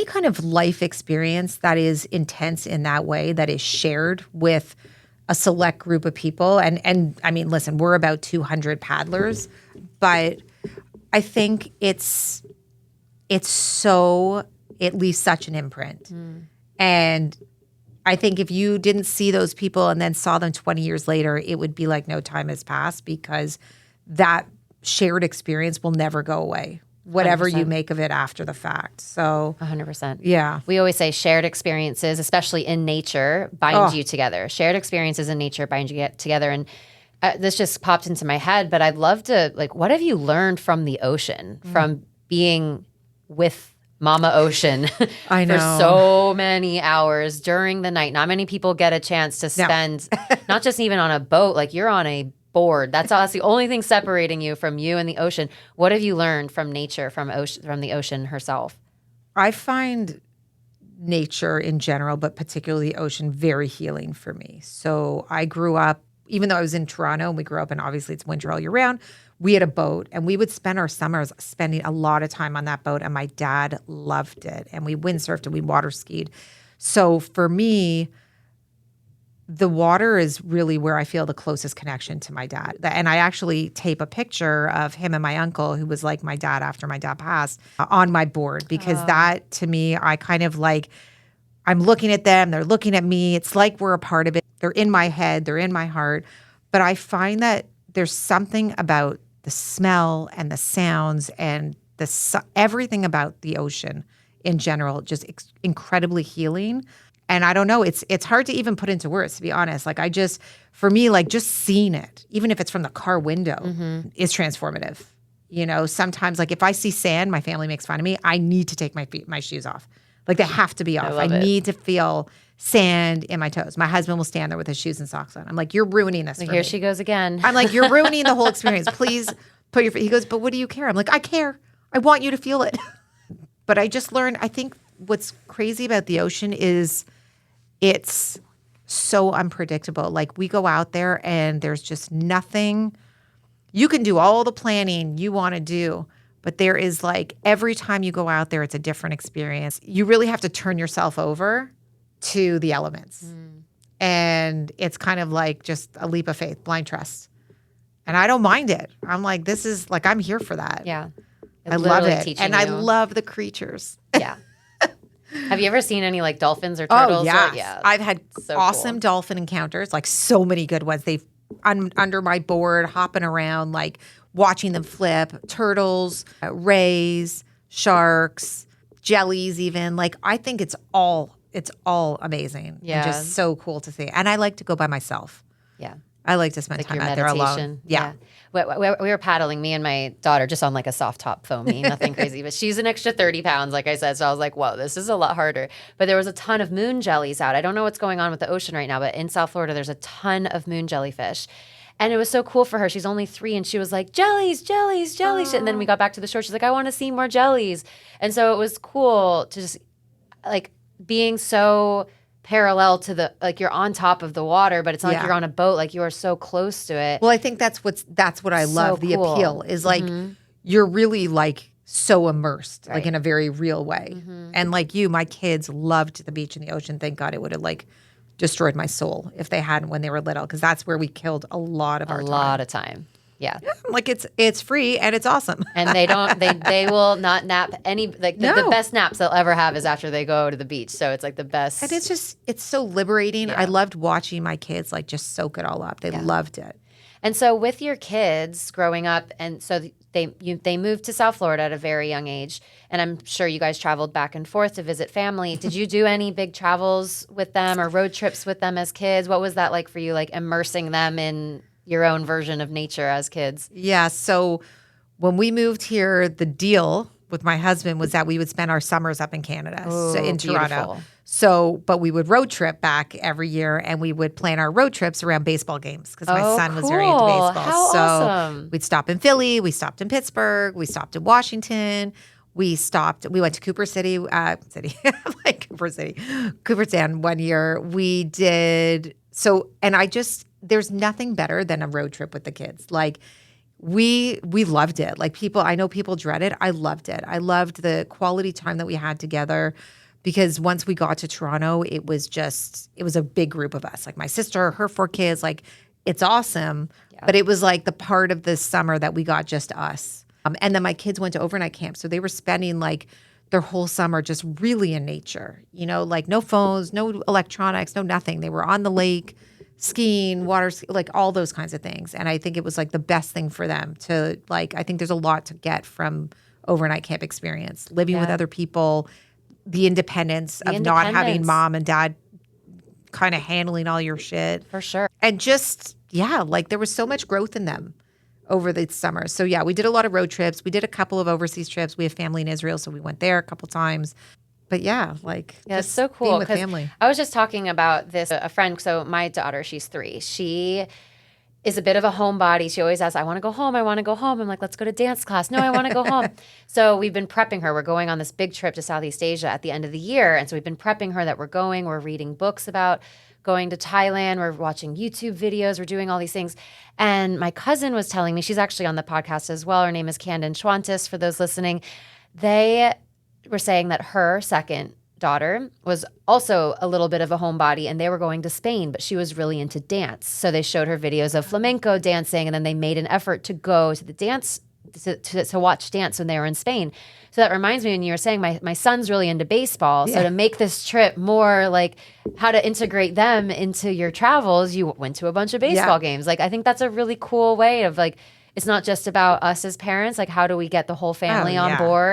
any kind of life experience that is intense in that way, that is shared with a select group of people. And I mean, listen, we're about 200 paddlers, but I think it's so, it leaves such an imprint. And I think if you didn't see those people and then saw them 20 years later, it would be like no time has passed, because that shared experience will never go away, whatever 100%. you make of it after the fact. So 100%. yeah. We always say shared experiences, especially in nature, bind you together. Shared experiences in nature bind you together. And this just popped into my head, but I'd love to, like, what have you learned from the ocean, from being with Mama Ocean I know. for so many hours during the night? Not many people get a chance to spend, not just even on a boat, like you're on a board. That's the only thing separating you from you and the ocean. What have you learned from nature, from the ocean herself? I find nature in general, but particularly the ocean, very healing for me. So I grew up, even though I was in Toronto and we grew up, and obviously it's winter all year round, we had a boat and we would spend our summers spending a lot of time on that boat. And my dad loved it. And we windsurfed and we water skied. So for me, the water is really where I feel the closest connection to my dad. And I actually tape a picture of him and my uncle, who was like my dad after my dad passed, on my board, because that, to me, I kind of like, I'm looking at them, they're looking at me. It's like we're a part of it. They're in my head, they're in my heart. But I find that there's something about the smell and the sounds and everything about the ocean in general, just incredibly healing. And I don't know, it's hard to even put into words, to be honest. Like for me, like just seeing it, even if it's from the car window, is transformative. You know, sometimes like if I see sand, my family makes fun of me. I need to take my shoes off. Like they have to be off. I need to feel sand in my toes. My husband will stand there with his shoes and socks on. I'm like, you're ruining this for me. Here she goes again. I'm like, you're ruining the whole experience. Please put your feet. He goes, but what do you care? I'm like, I care. I want you to feel it. But I just learned, I think what's crazy about the ocean is it's so unpredictable. Like we go out there and there's just nothing. You can do all the planning you want to do, but there is like every time you go out there, it's a different experience. You really have to turn yourself over to the elements. And it's kind of like just a leap of faith, blind trust. And I don't mind it. I'm like, this is like, I'm here for that. Yeah. I love it. And I love the creatures. Yeah. Have you ever seen any like dolphins or turtles? Oh, yeah. I've had awesome dolphin encounters, like so many good ones. They've under my board, hopping around, like watching them flip. Turtles, rays, sharks, jellies even. Like I think it's all amazing. Yeah. And just so cool to see. And I like to go by myself. Yeah. I like to spend Like time your out there alone. Yeah. We were paddling, me and my daughter, just on like a soft top foamy, nothing crazy. But she's an extra 30 pounds, like I said. So I was like, whoa, this is a lot harder. But there was a ton of moon jellies out. I don't know what's going on with the ocean right now, but in South Florida, there's a ton of moon jellyfish. And it was so cool for her. She's only 3, and she was like, jellies, jellies, jellies. And then we got back to the shore. She's like, I want to see more jellies. And so it was cool to just like being so parallel to the, like you're on top of the water, but it's not like you're on a boat, like you are so close to it. Well, I think that's what I love. The appeal is like you're really like so immersed, like in a very real way. And like you, my kids loved the beach and the ocean. Thank God. It would have like destroyed my soul if they hadn't when they were little, because that's where we killed a lot of our time. A lot of time. Yeah. Like it's free and it's awesome. And they will not nap any, like the best naps they'll ever have is after they go to the beach. So it's like the best. And it's so liberating. I loved watching my kids like just soak it all up. They loved it. And so with your kids growing up, and so they moved to South Florida at a very young age, and I'm sure you guys traveled back and forth to visit family. Did you do any big travels with them or road trips with them as kids? What was that like for you, like immersing them in your own version of nature as kids? Yeah. So when we moved here, the deal with my husband was that we would spend our summers up in Canada, in Toronto. So, but we would road trip back every year, and we would plan our road trips around baseball games because my son was very into baseball. How awesome. We'd stop in Philly, we stopped in Pittsburgh, we stopped in Washington, we went to Cooper City, like Cooperstown one year. We did, so, and there's nothing better than a road trip with the kids. Like We loved it. Like I know people dread it. I loved it. I loved the quality time that we had together because once we got to Toronto, it was a big group of us. Like my sister, her 4 kids, like it's awesome. Yeah. But it was like the part of the summer that we got just us. And then my kids went to overnight camp. So they were spending like their whole summer just really in nature, like no phones, no electronics, no nothing. They were on the lake, skiing, like all those kinds of things. And I think it was like the best thing for them to I think there's a lot to get from overnight camp experience, living with other people, the independence of not having mom and dad kind of handling all your shit. For sure. And just, like there was so much growth in them over the summer. So we did a lot of road trips. We did a couple of overseas trips. We have family in Israel, so we went there a couple times. But it's so cool. Being with family. I was just talking about this, a friend. So my daughter, she's 3. She is a bit of a homebody. She always asks, I want to go home. I want to go home. I'm like, let's go to dance class. No, I want to go home. So we've been prepping her. We're going on this big trip to Southeast Asia at the end of the year. And so we've been prepping her that we're going. We're reading books about going to Thailand. We're watching YouTube videos. We're doing all these things. And my cousin was telling me, she's actually on the podcast as well. Her name is Candon Schwantis, for those listening. They were saying that her second daughter was also a little bit of a homebody, and they were going to Spain, but she was really into dance. So they showed her videos of flamenco dancing, and then they made an effort to go to the dance to watch dance when they were in Spain. So that reminds me, when you were saying my son's really into baseball. So to make this trip more like how to integrate them into your travels, you went to a bunch of baseball games. Like, I think that's a really cool way of like, it's not just about us as parents. Like, how do we get the whole family on board?